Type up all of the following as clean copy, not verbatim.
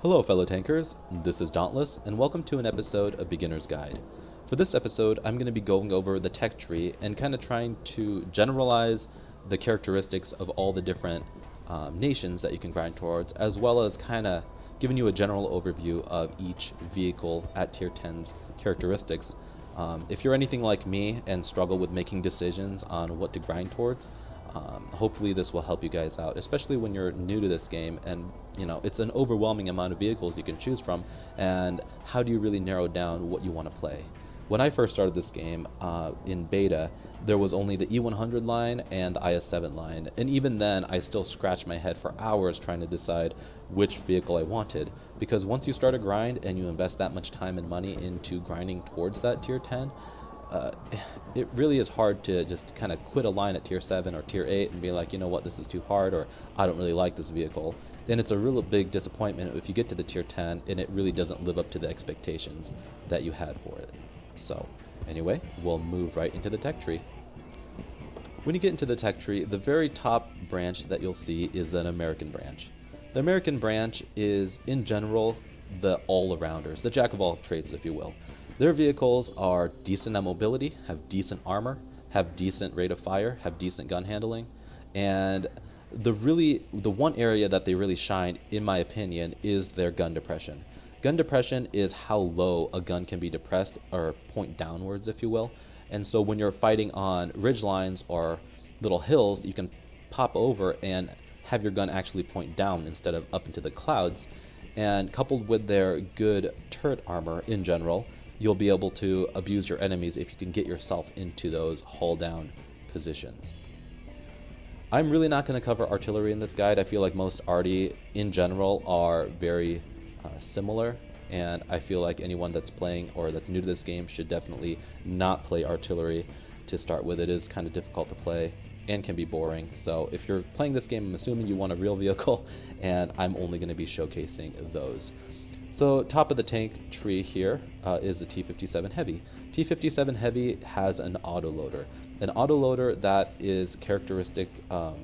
Hello fellow tankers, this is Dauntless, and welcome to an episode of Beginner's Guide. For this episode, I'm going to be going over the tech tree and kind of trying to generalize the characteristics of all the different nations that you can grind towards, as well as kind of giving you a general overview of each vehicle at tier 10's characteristics. If you're anything like me and struggle with making decisions on what to grind towards, hopefully this will help you guys out, especially when you're new to this game and it's an overwhelming amount of vehicles you can choose from, and how do you really narrow down what you want to play. When I first started this game in beta, there was only the E100 line and the IS-7 line, and even then I still scratched my head for hours trying to decide which vehicle I wanted, because once you start a grind and you invest that much time and money into grinding towards that tier 10, it really is hard to just kind of quit a line at tier 7 or tier 8 and be like, you know what, this is too hard, or I don't really like this vehicle. And it's a real big disappointment if you get to the tier 10 and it really doesn't live up to the expectations that you had for it. So anyway, we'll move right into the tech tree. When you get into the tech tree, the very top branch that you'll see is an American branch. The American branch is, in general, the all-arounders, the jack of all trades, if you will. Their vehicles are decent at mobility, have decent armor, have decent rate of fire, have decent gun handling, and the one area that they really shine, in my opinion, is their gun depression. Gun depression is how low a gun can be depressed, or point downwards, if you will. And so when you're fighting on ridge lines or little hills, you can pop over and have your gun actually point down instead of up into the clouds. And coupled with their good turret armor in general, you'll be able to abuse your enemies if you can get yourself into those hull down positions. I'm really not going to cover artillery in this guide. I feel like most arty in general are very similar, and I feel like anyone that's playing or that's new to this game should definitely not play artillery to start with. It is kind of difficult to play and can be boring. So if you're playing this game, I'm assuming you want a real vehicle, and I'm only going to be showcasing those. So top of the tank tree here is the T57 Heavy. T57 Heavy has an autoloader. An autoloader that is characteristic of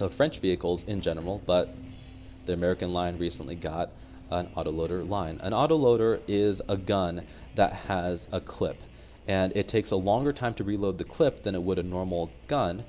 French vehicles in general, but the American line recently got an autoloader line. An autoloader is a gun that has a clip, and it takes a longer time to reload the clip than it would a normal gun,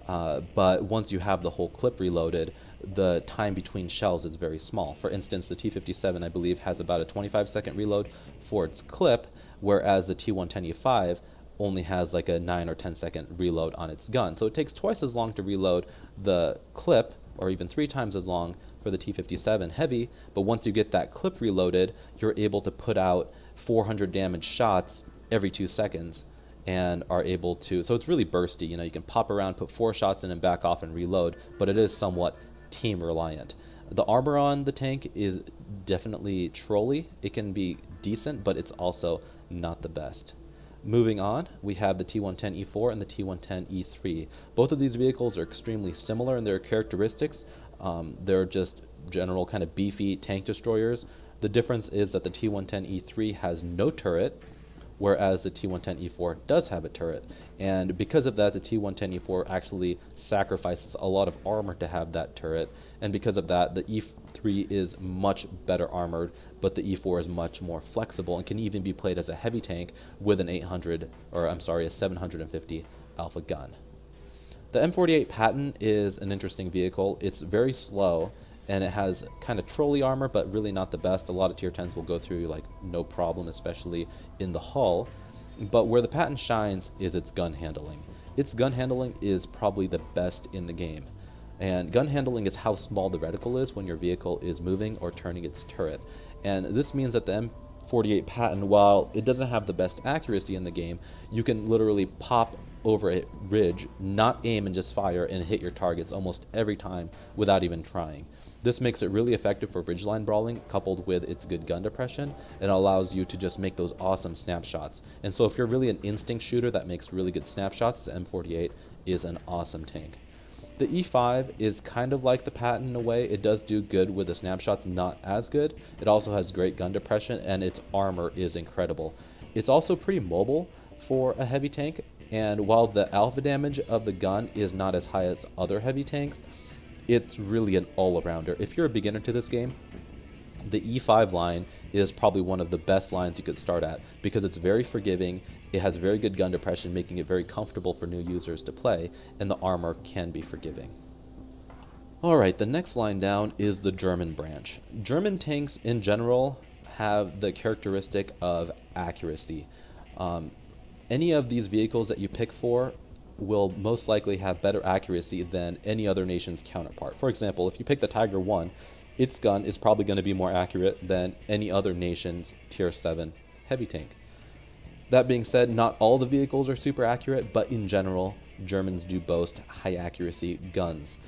but once you have the whole clip reloaded, the time between shells is very small. For instance, the T57, I believe, has about a 25-second reload for its clip, whereas the T110E5 only has like a 9 or 10-second reload on its gun. So it takes twice as long to reload the clip, or even 3 times as long for the T57 Heavy, but once you get that clip reloaded, you're able to put out 400 damage shots every 2 seconds, and are able to, so it's really bursty. You can pop around, put 4 shots in and back off and reload, but it is somewhat team reliant. The armor on the tank is definitely trolly. It can be decent, but it's also not the best. Moving on, we have the T110E4 and the T110E3. Both of these vehicles are extremely similar in their characteristics. They're just general kind of beefy tank destroyers. The difference is that the T110E3 has no turret, whereas the T110E4 does have a turret. And because of that, the T110E4 actually sacrifices a lot of armor to have that turret. And because of that, the E3 is much better armored, but the E4 is much more flexible and can even be played as a heavy tank with an a 750 alpha gun. The M48 Patton is an interesting vehicle. It's very slow, and it has kind of trolley armor, but really not the best. A lot of tier 10s will go through like no problem, especially in the hull. But where the Patton shines is its gun handling. Its gun handling is probably the best in the game. And gun handling is how small the reticle is when your vehicle is moving or turning its turret. And this means that the M48 Patton, while it doesn't have the best accuracy in the game, you can literally pop over a ridge, not aim and just fire, and hit your targets almost every time without even trying. This makes it really effective for ridgeline brawling, coupled with its good gun depression, and allows you to just make those awesome snapshots. And so if you're really an instinct shooter that makes really good snapshots, the M48 is an awesome tank. The E5 is kind of like the Patton in a way. It does do good with the snapshots, not as good. It also has great gun depression, and its armor is incredible. It's also pretty mobile for a heavy tank, and while the alpha damage of the gun is not as high as other heavy tanks, it's really an all-arounder. If you're a beginner to this game, The E5 line is probably one of the best lines you could start at because it's very forgiving, it has very good gun depression, making it very comfortable for new users to play, and the armor can be forgiving. Alright, the next line down is the German branch. German tanks in general have the characteristic of accuracy. Any of these vehicles that you pick for will most likely have better accuracy than any other nation's counterpart. For example, if you pick the Tiger 1, its gun is probably going to be more accurate than any other nation's Tier 7 heavy tank. That being said, not all the vehicles are super accurate, but in general, Germans do boast high accuracy guns.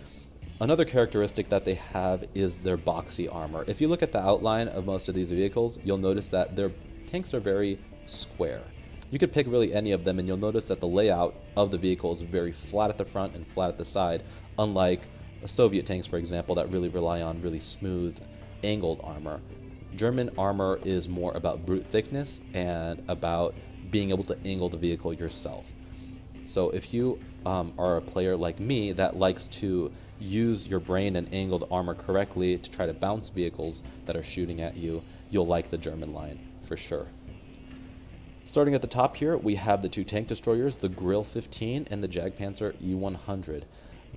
Another characteristic that they have is their boxy armor. If you look at the outline of most of these vehicles, you'll notice that their tanks are very square. You could pick really any of them and you'll notice that the layout of the vehicle is very flat at the front and flat at the side, unlike Soviet tanks, for example, that really rely on really smooth, angled armor. German armor is more about brute thickness and about being able to angle the vehicle yourself. So if you are a player like me that likes to use your brain and angle the armor correctly to try to bounce vehicles that are shooting at you, you'll like the German line for sure. Starting at the top here, we have the two tank destroyers, the Grill 15 and the Jagdpanzer E100.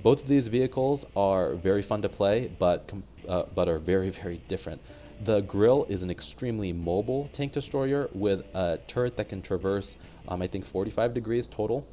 Both of these vehicles are very fun to play, but are very, very different. The Grill is an extremely mobile tank destroyer with a turret that can traverse, I think, 45 degrees total.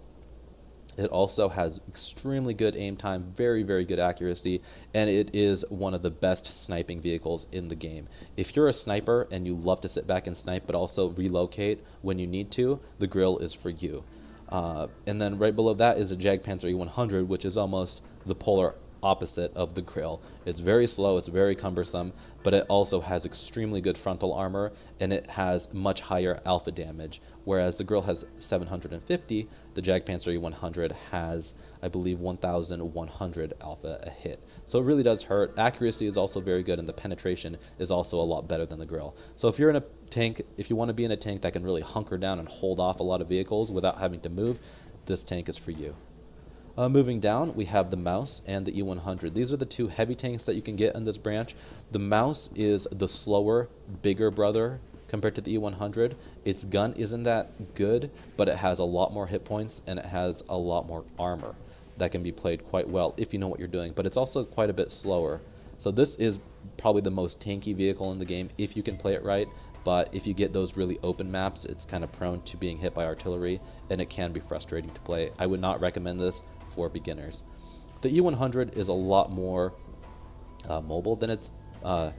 It also has extremely good aim time, very, very good accuracy, and it is one of the best sniping vehicles in the game. If you're a sniper and you love to sit back and snipe but also relocate when you need to, the Grill is for you. And then right below that is a Jagdpanzer E100, which is almost the polar opposite of the Grill. It's very slow, it's very cumbersome, but it also has extremely good frontal armor and it has much higher alpha damage. Whereas the Grill has 750, the Jagdpanzer E100 has, I believe, 1100 alpha a hit. So it really does hurt. Accuracy is also very good and the penetration is also a lot better than the Grill. So if you're in a tank, if you want to be in a tank that can really hunker down and hold off a lot of vehicles without having to move, this tank is for you. Moving down, we have the Mouse and the E100. These are the two heavy tanks that you can get in this branch. The Mouse is the slower, bigger brother compared to the E100. Its gun isn't that good, but it has a lot more hit points and it has a lot more armor that can be played quite well if you know what you're doing, but it's also quite a bit slower. So this is probably the most tanky vehicle in the game if you can play it right, but if you get those really open maps, it's kind of prone to being hit by artillery and it can be frustrating to play. I would not recommend this for beginners. The E100 is a lot more mobile than its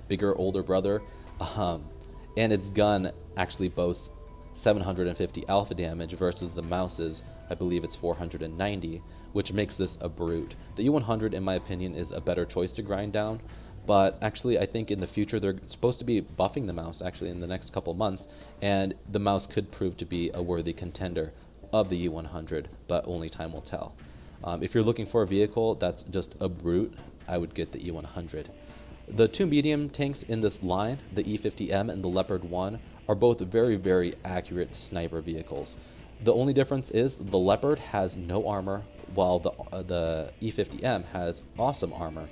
bigger, older brother, and its gun actually boasts 750 alpha damage versus the Mouse's, I believe it's 490, which makes this a brute. The E100, in my opinion, is a better choice to grind down, but actually I think in the future they're supposed to be buffing the Mouse actually in the next couple months, and the Mouse could prove to be a worthy contender of the E100, but only time will tell. If you're looking for a vehicle that's just a brute, I would get the E100. The two medium tanks in this line, the E50M and the Leopard 1, are both very, very accurate sniper vehicles. The only difference is the Leopard has no armor, while the E50M has awesome armor.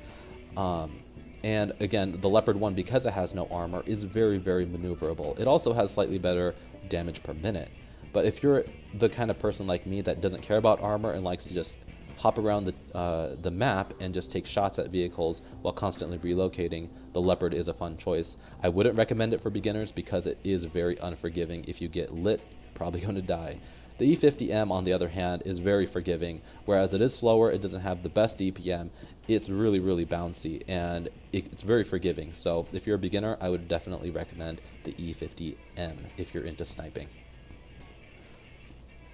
And again, the Leopard 1, because it has no armor, is very, very maneuverable. It also has slightly better damage per minute. But if you're the kind of person like me that doesn't care about armor and likes to just hop around the map and just take shots at vehicles while constantly relocating, the Leopard is a fun choice. I wouldn't recommend it for beginners because it is very unforgiving. If you get lit, probably going to die. The E50M, on the other hand, is very forgiving. Whereas it is slower, it doesn't have the best DPM, it's really, really bouncy, and it's very forgiving. So if you're a beginner, I would definitely recommend the E50M if you're into sniping.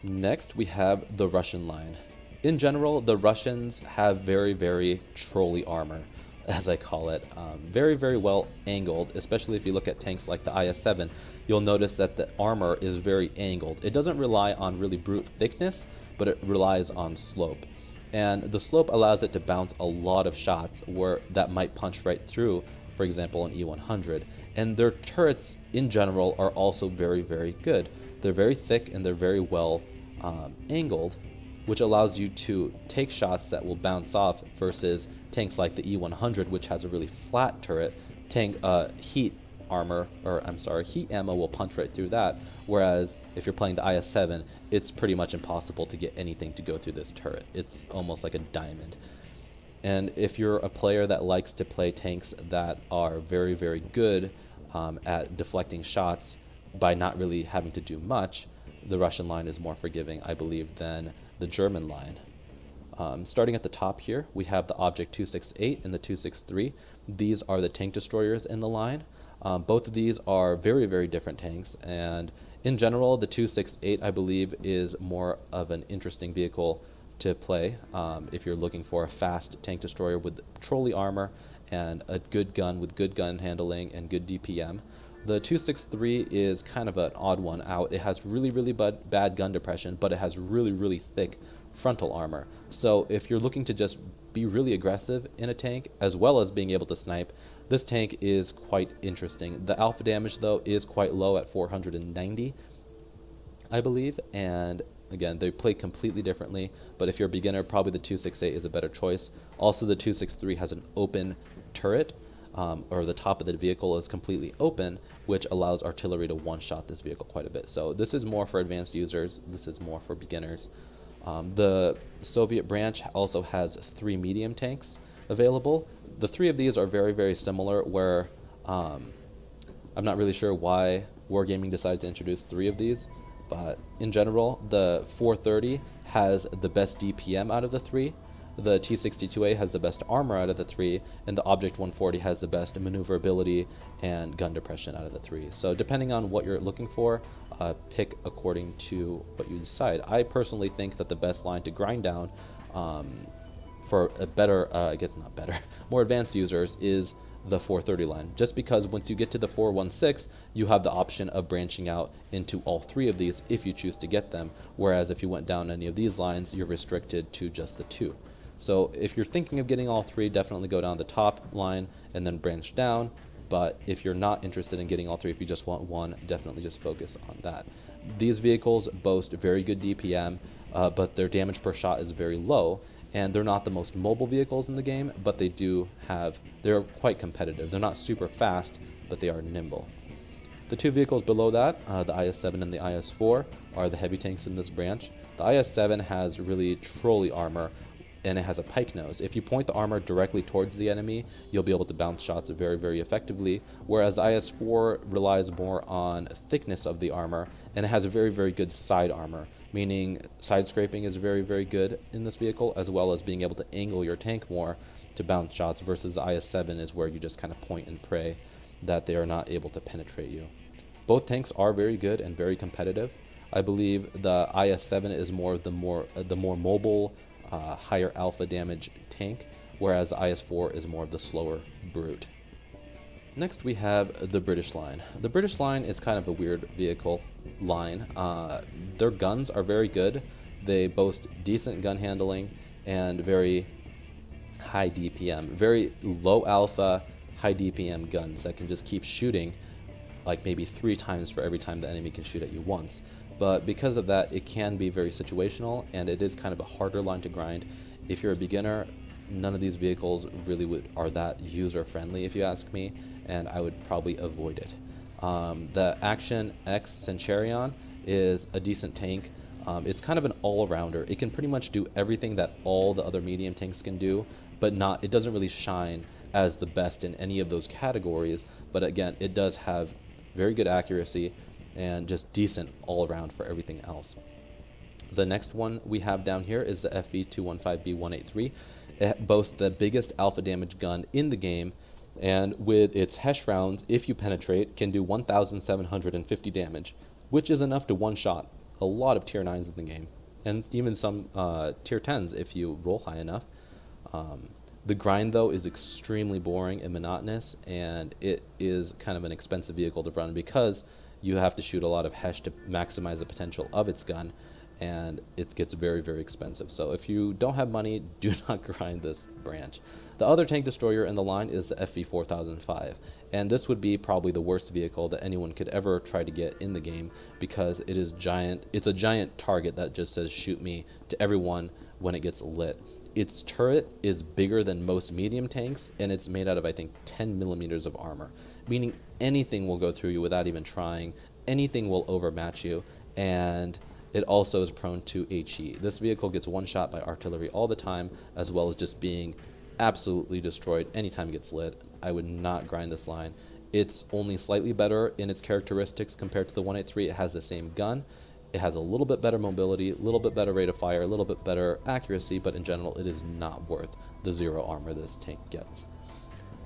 Next, we have the Russian line. In general, the Russians have very, very trolley armor, as I call it. Very, very well angled, especially if you look at tanks like the IS-7. You'll notice that the armor is very angled. It doesn't rely on really brute thickness, but it relies on slope. And the slope allows it to bounce a lot of shots where that might punch right through, for example, an E100. And their turrets, in general, are also very, very good. They're very thick and they're very well angled, which allows you to take shots that will bounce off versus tanks like the E100, which has a really flat turret. Heat armor, or I'm sorry, heat ammo will punch right through that, whereas if you're playing the IS-7, it's pretty much impossible to get anything to go through this turret. It's almost like a diamond. And if you're a player that likes to play tanks that are very, very good at deflecting shots by not really having to do much, the Russian line is more forgiving, I believe, than the German line. Starting at the top here, we have the Object 268 and the 263. These are the tank destroyers in the line. Both of these are very, very different tanks, and in general, the 268, I believe, is more of an interesting vehicle to play if you're looking for a fast tank destroyer with trolley armor and a good gun with good gun handling and good DPM. The 263 is kind of an odd one out. It has really, really bad gun depression, but it has really, really thick frontal armor. So if you're looking to just be really aggressive in a tank, as well as being able to snipe, this tank is quite interesting. The alpha damage, though, is quite low at 490, I believe, and again, they play completely differently, but if you're a beginner, probably the 268 is a better choice. Also, the 263 has an open turret, or the top of the vehicle is completely open, which allows artillery to one-shot this vehicle quite a bit. So this is more for advanced users. This is more for beginners. The Soviet branch also has 3 medium tanks available. The 3 of these are very, very similar, where I'm not really sure why Wargaming decided to introduce 3 of these, but in general, the 430 has the best DPM out of the 3. The T-62A has the best armor out of the 3, and the Object 140 has the best maneuverability and gun depression out of the 3. So depending on what you're looking for, pick according to what you decide. I personally think that the best line to grind down for a better, I guess not better, more advanced users is the 430 line, just because once you get to the 416, you have the option of branching out into all 3 of these if you choose to get them, whereas if you went down any of these lines, you're restricted to just the 2. So if you're thinking of getting all 3, definitely go down the top line and then branch down. But if you're not interested in getting all 3, if you just want one, definitely just focus on that. These vehicles boast very good DPM, but their damage per shot is very low, and they're not the most mobile vehicles in the game, but they're quite competitive. They're not super fast, but they are nimble. The 2 vehicles below that, the IS-7 and the IS-4, are the heavy tanks in this branch. The IS-7 has really trolley armor, and it has a pike nose. If you point the armor directly towards the enemy, you'll be able to bounce shots very, very effectively, whereas the IS-4 relies more on thickness of the armor, and it has a very, very good side armor, meaning side scraping is very, very good in this vehicle, as well as being able to angle your tank more to bounce shots, versus the IS-7 is where you just kind of point and pray that they are not able to penetrate you. Both tanks are very good and very competitive. I believe the IS-7 is more of the more mobile, higher alpha damage tank, whereas the IS-4 is more of the slower brute. Next we have the British line. The British line is kind of a weird vehicle line. Their guns are very good. They boast decent gun handling and very high DPM, very low alpha, high DPM guns that can just keep shooting like maybe 3 times for every time the enemy can shoot at you once. But because of that, it can be very situational, and it is kind of a harder line to grind. If you're a beginner, none of these vehicles really are that user-friendly, if you ask me, and I would probably avoid it. The Action X Centurion is a decent tank. It's kind of an all-rounder. It can pretty much do everything that all the other medium tanks can do, but it doesn't really shine as the best in any of those categories. But again, it does have very good accuracy and just decent all around for everything else. The next one we have down here is the FV215B183. It boasts the biggest alpha damage gun in the game, and with its HESH rounds, if you penetrate, can do 1,750 damage, which is enough to one-shot a lot of tier 9s in the game, and even some tier 10s if you roll high enough. The grind, though, is extremely boring and monotonous, and it is kind of an expensive vehicle to run because you have to shoot a lot of HESH to maximize the potential of its gun, and it gets very, very expensive. So if you don't have money, do not grind this branch. The other tank destroyer in the line is the FV4005, and this would be probably the worst vehicle that anyone could ever try to get in the game, because it is giant. It's a giant target that just says shoot me to everyone when it gets lit. its turret is bigger than most medium tanks, and it's made out of, I think, 10 millimeters of armor, meaning anything will go through you without even trying, anything will overmatch you, and it also is prone to HE. This vehicle gets one shot by artillery all the time, as well as just being absolutely destroyed anytime it gets lit. I would not grind this line. It's only slightly better in its characteristics compared to the 183. It has the same gun. It has a little bit better mobility, a little bit better rate of fire, a little bit better accuracy, but in general it is not worth the 0 armor this tank gets.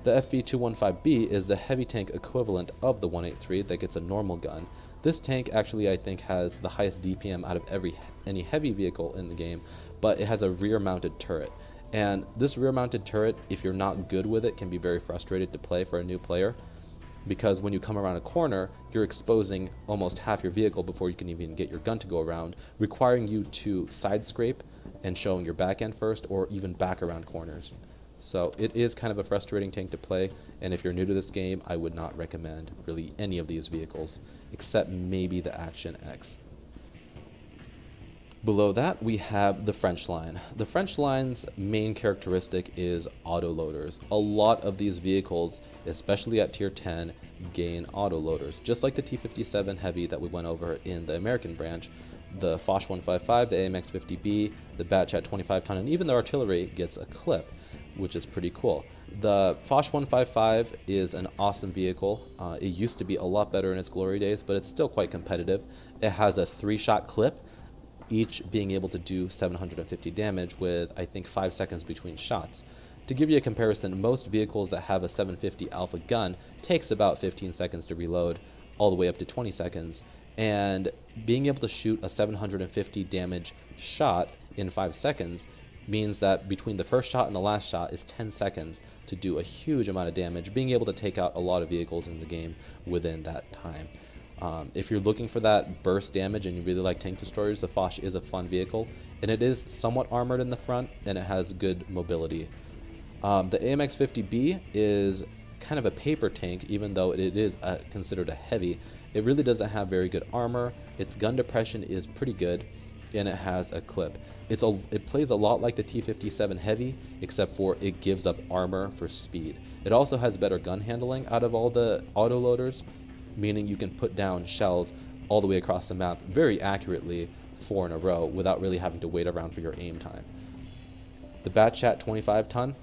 The FV215B is the heavy tank equivalent of the 183 that gets a normal gun. This tank actually, I think, has the highest DPM out of any heavy vehicle in the game, but it has a rear-mounted turret. And this rear-mounted turret, if you're not good with it, can be very frustrated to play for a new player, because when you come around a corner, you're exposing almost half your vehicle before you can even get your gun to go around, requiring you to side scrape and showing your back end first, or even back around corners. So it is kind of a frustrating tank to play, and if you're new to this game, I would not recommend really any of these vehicles, except maybe the Action X. Below that, we have the French line. The French line's main characteristic is autoloaders. A lot of these vehicles, especially at tier 10, gain autoloaders. Just like the T-57 Heavy that we went over in the American branch, the Foch 155, the AMX 50B, the Batchat 25 ton, and even the artillery gets a clip, which is pretty cool. The Foch 155 is an awesome vehicle. It used to be a lot better in its glory days, but it's still quite competitive. It has a 3-shot clip, each being able to do 750 damage with, I think, 5 seconds between shots. To give you a comparison, most vehicles that have a 750 alpha gun takes about 15 seconds to reload, all the way up to 20 seconds, and being able to shoot a 750 damage shot in 5 seconds means that between the first shot and the last shot is 10 seconds to do a huge amount of damage, being able to take out a lot of vehicles in the game within that time. If you're looking for that burst damage and you really like tank destroyers, the Foch is a fun vehicle, and it is somewhat armored in the front, and it has good mobility. The AMX 50B is kind of a paper tank, even though it is considered a heavy. It really doesn't have very good armor. Its gun depression is pretty good, and it has a clip. It plays a lot like the T-57 Heavy, except for it gives up armor for speed. It also has better gun handling out of all the autoloaders, meaning you can put down shells all the way across the map very accurately 4 in a row without really having to wait around for your aim time. The Batchat 25 ton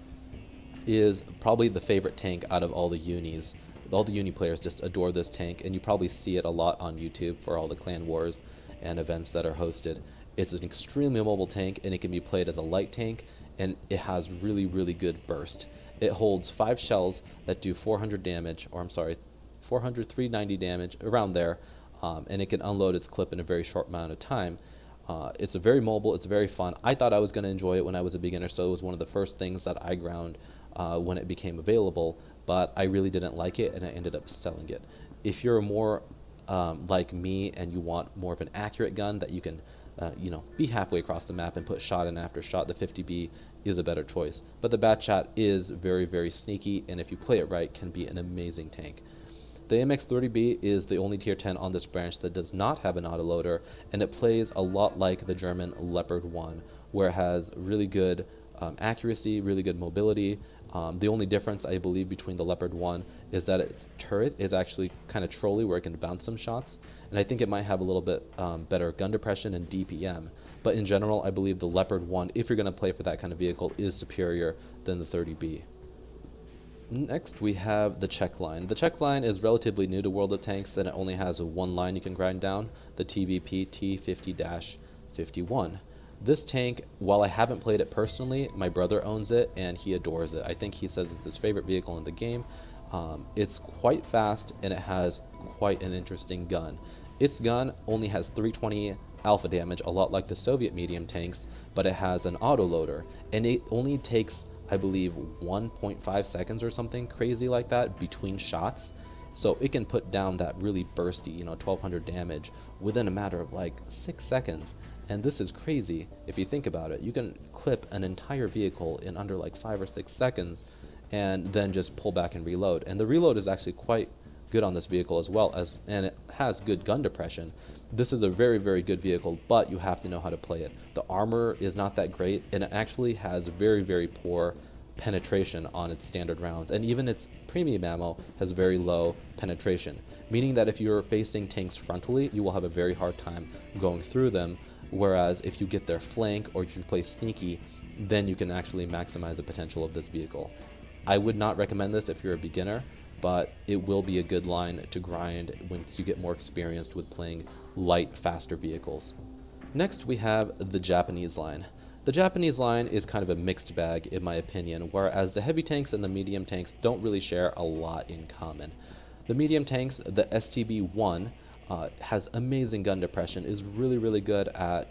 is probably the favorite tank out of all the unis. All the uni players just adore this tank, and you probably see it a lot on YouTube for all the clan wars and events that are hosted. It's an extremely mobile tank, and it can be played as a light tank, and it has really, really good burst. It holds 5 shells that do 400 damage, or I'm sorry, 400, 390 damage, around there, and it can unload its clip in a very short amount of time. It's very mobile, it's very fun. I thought I was going to enjoy it when I was a beginner, so it was one of the first things that I ground when it became available, but I really didn't like it, and I ended up selling it. If you're more like me and you want more of an accurate gun that you can be halfway across the map and put shot in after shot, the 50B is a better choice. But the Batchat is very, very sneaky, and if you play it right, can be an amazing tank. The AMX-30B is the only tier 10 on this branch that does not have an autoloader, and it plays a lot like the German Leopard 1, where it has really good accuracy, really good mobility. The only difference, I believe, between the Leopard 1 is that its turret is actually kind of trolly, where it can bounce some shots, and I think it might have a little bit better gun depression and DPM. But in general, I believe the Leopard 1, if you're going to play for that kind of vehicle, is superior than the 30B. Next, we have the Czech line. The Czech line is relatively new to World of Tanks, and it only has one line you can grind down, the TVP T50-51. This tank, while I haven't played it personally, my brother owns it, and he adores it. I think he says it's his favorite vehicle in the game. It's quite fast, and it has quite an interesting gun. Its gun only has 320 alpha damage, a lot like the Soviet medium tanks, but it has an autoloader, and it only takes, I believe, 1.5 seconds or something crazy like that between shots. So it can put down that really bursty, 1200 damage within a matter of like 6 seconds. And this is crazy if you think about it. You can clip an entire vehicle in under like 5 or 6 seconds and then just pull back and reload. And the reload is actually quite good on this vehicle as well, and it has good gun depression. This is a very, very good vehicle, but you have to know how to play it. The armor is not that great, and it actually has very, very poor penetration on its standard rounds, and even its premium ammo has very low penetration, meaning that if you're facing tanks frontally, you will have a very hard time going through them, whereas if you get their flank or if you play sneaky, then you can actually maximize the potential of this vehicle. I would not recommend this if you're a beginner, but it will be a good line to grind once you get more experienced with playing light, faster vehicles. Next, we have the Japanese line. The Japanese line is kind of a mixed bag in my opinion, whereas the heavy tanks and the medium tanks don't really share a lot in common. The medium tanks, the STB-1, has amazing gun depression, is really, really good at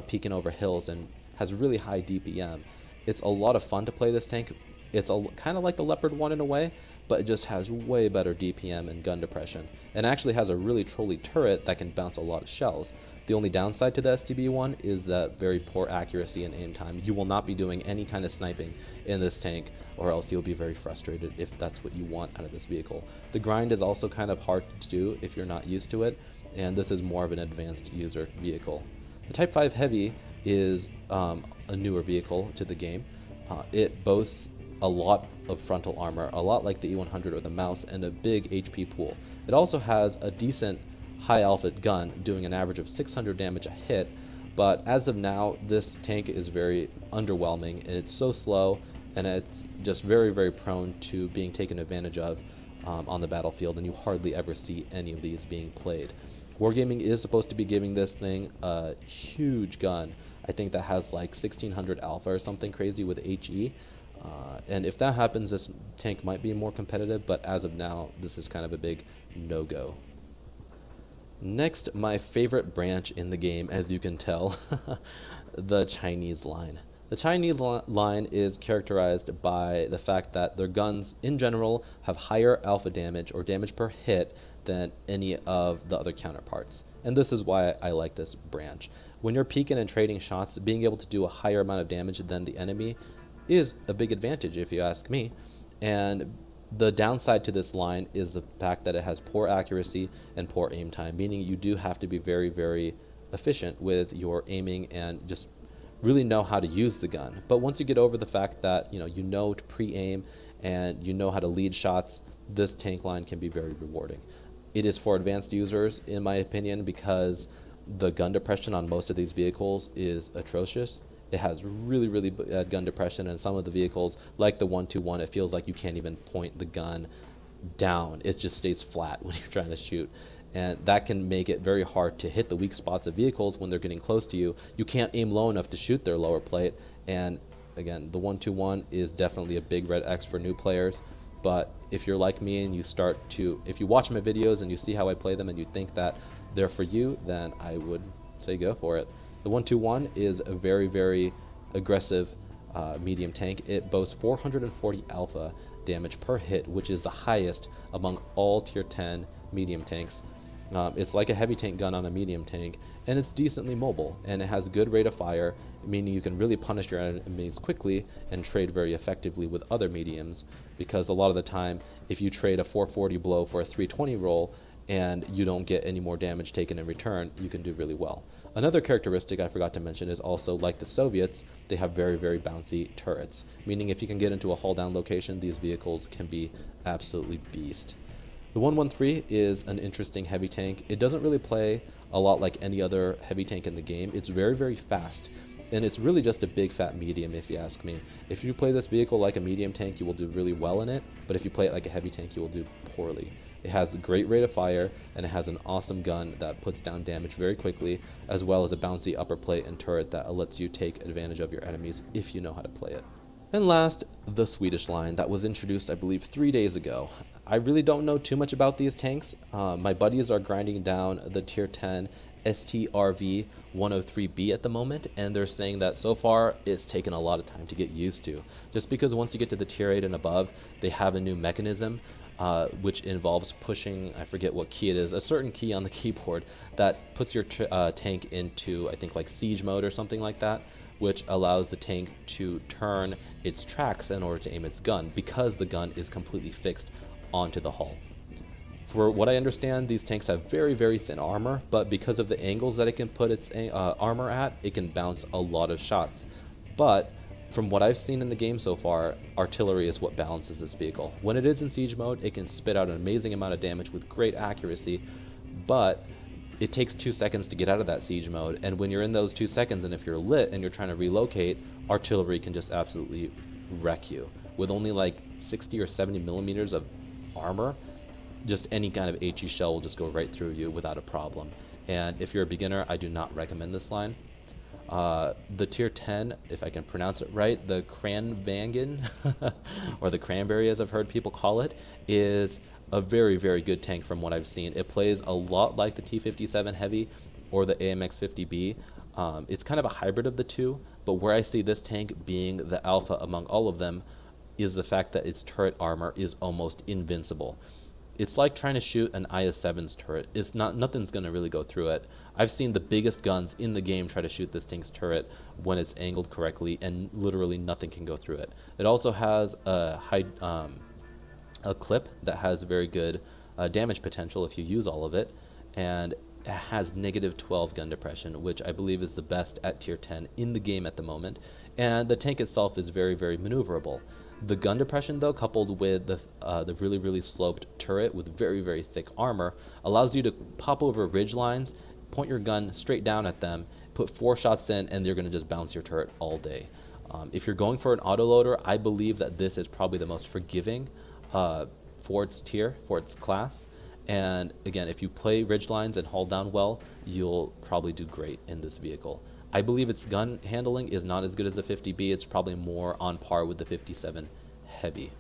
peeking over hills, and has really high DPM. It's a lot of fun to play this tank. It's kind of like the Leopard 1 in a way, but it just has way better DPM and gun depression, and actually has a really trolly turret that can bounce a lot of shells. The only downside to the STB-1 is that very poor accuracy and aim time. You will not be doing any kind of sniping in this tank, or else you'll be very frustrated if that's what you want out of this vehicle. The grind is also kind of hard to do if you're not used to it, and this is more of an advanced user vehicle. The Type 5 Heavy is a newer vehicle to the game. It boasts a lot of frontal armor, a lot like the E100 or the Mouse, and a big HP pool. It also has a decent high alpha gun doing an average of 600 damage a hit, but as of now this tank is very underwhelming, and it's so slow, and it's just very, very prone to being taken advantage of on the battlefield, and you hardly ever see any of these being played. Wargaming is supposed to be giving this thing a huge gun. I think that has like 1600 alpha or something crazy with HE. And if that happens, this tank might be more competitive, but as of now, this is kind of a big no-go. Next, my favorite branch in the game, as you can tell, the Chinese line. The Chinese line is characterized by the fact that their guns, in general, have higher alpha damage or damage per hit than any of the other counterparts. And this is why I like this branch. When you're peeking and trading shots, being able to do a higher amount of damage than the enemy is a big advantage if you ask me. And the downside to this line is the fact that it has poor accuracy and poor aim time, meaning you do have to be very, very efficient with your aiming and just really know how to use the gun. But once you get over the fact that you know to pre-aim and you know how to lead shots, this tank line can be very rewarding. It is for advanced users, in my opinion, because the gun depression on most of these vehicles is atrocious. It has really, really bad gun depression, and some of the vehicles, like the 121, it feels like you can't even point the gun down. It just stays flat when you're trying to shoot. And that can make it very hard to hit the weak spots of vehicles when they're getting close to you. You can't aim low enough to shoot their lower plate. And again, the 121 is definitely a big red X for new players. But if you're like me and if you watch my videos and you see how I play them and you think that they're for you, then I would say go for it. The 121 is a very, very aggressive medium tank. It boasts 440 alpha damage per hit, which is the highest among all tier 10 medium tanks. It's like a heavy tank gun on a medium tank, and it's decently mobile, and it has good rate of fire, meaning you can really punish your enemies quickly and trade very effectively with other mediums, because a lot of the time, if you trade a 440 blow for a 320 roll, and you don't get any more damage taken in return, you can do really well. Another characteristic I forgot to mention is also, like the Soviets, they have very, very bouncy turrets, meaning if you can get into a hull down location, these vehicles can be absolutely beast. The 113 is an interesting heavy tank. It doesn't really play a lot like any other heavy tank in the game. It's very, very fast, and it's really just a big fat medium if you ask me. If you play this vehicle like a medium tank, you will do really well in it, but if you play it like a heavy tank, you will do poorly. It has a great rate of fire, and it has an awesome gun that puts down damage very quickly, as well as a bouncy upper plate and turret that lets you take advantage of your enemies if you know how to play it. And last, the Swedish line that was introduced, I believe, 3 days ago. I really don't know too much about these tanks. My buddies are grinding down the tier 10 STRV 103B at the moment, and they're saying that so far it's taken a lot of time to get used to. Just because once you get to the tier 8 and above, they have a new mechanism which involves pushing, I forget what key it is, a certain key on the keyboard that puts your tank into, I think, like siege mode or something like that, which allows the tank to turn its tracks in order to aim its gun, because the gun is completely fixed onto the hull. For what I understand, these tanks have very, very thin armor, but because of the angles that it can put its armor at, it can bounce a lot of shots. But from what I've seen in the game so far, artillery is what balances this vehicle. When it is in siege mode, it can spit out an amazing amount of damage with great accuracy, but it takes 2 seconds to get out of that siege mode, and when you're in those 2 seconds and if you're lit and you're trying to relocate, artillery can just absolutely wreck you. With only like 60 or 70 millimeters of armor, just any kind of HE shell will just go right through you without a problem. And if you're a beginner, I do not recommend this line. The tier 10, if I can pronounce it right, the Kranvangen, or the Cranberry as I've heard people call it, is a very, very good tank from what I've seen. It plays a lot like the T-57 Heavy or the AMX-50B. It's kind of a hybrid of the two, but where I see this tank being the alpha among all of them is the fact that its turret armor is almost invincible. It's like trying to shoot an IS-7's turret. It's nothing's going to really go through it. I've seen the biggest guns in the game try to shoot this tank's turret when it's angled correctly, and literally nothing can go through it. It also has a clip that has very good damage potential if you use all of it, and it has -12 gun depression, which I believe is the best at tier 10 in the game at the moment, and the tank itself is very, very maneuverable. The gun depression, though, coupled with the really, really sloped turret with very, very thick armor, allows you to pop over ridge lines, point your gun straight down at them, put 4 shots in, and they're going to just bounce your turret all day. If you're going for an autoloader, I believe that this is probably the most forgiving for its tier, for its class. And again, if you play ridge lines and haul down well, you'll probably do great in this vehicle. I believe its gun handling is not as good as the 50B. It's probably more on par with the 57 Heavy.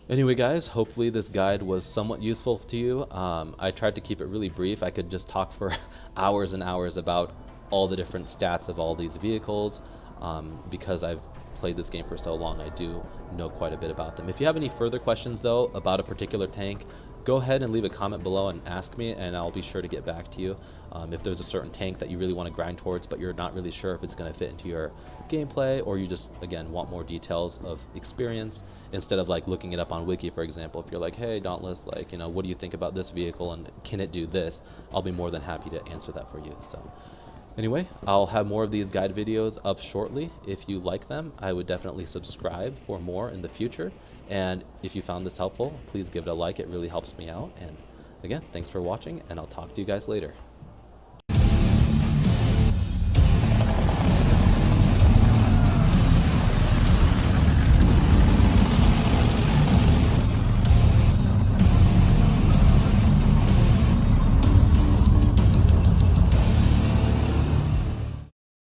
Anyway, guys, hopefully this guide was somewhat useful to you. I tried to keep it really brief. I could just talk for hours and hours about all the different stats of all these vehicles. Because I've played this game for so long, I do know quite a bit about them. If you have any further questions, though, about a particular tank, go ahead and leave a comment below and ask me, and I'll be sure to get back to you. If there's a certain tank that you really want to grind towards, but you're not really sure if it's going to fit into your gameplay, or you just, again, want more details of experience, instead of like looking it up on Wiki, for example. If you're like, hey, Dauntless, like, you know, what do you think about this vehicle, and can it do this? I'll be more than happy to answer that for you. So anyway, I'll have more of these guide videos up shortly. If you like them, I would definitely subscribe for more in the future. And if you found this helpful, please give it a like. It really helps me out. And again, thanks for watching, and I'll talk to you guys later.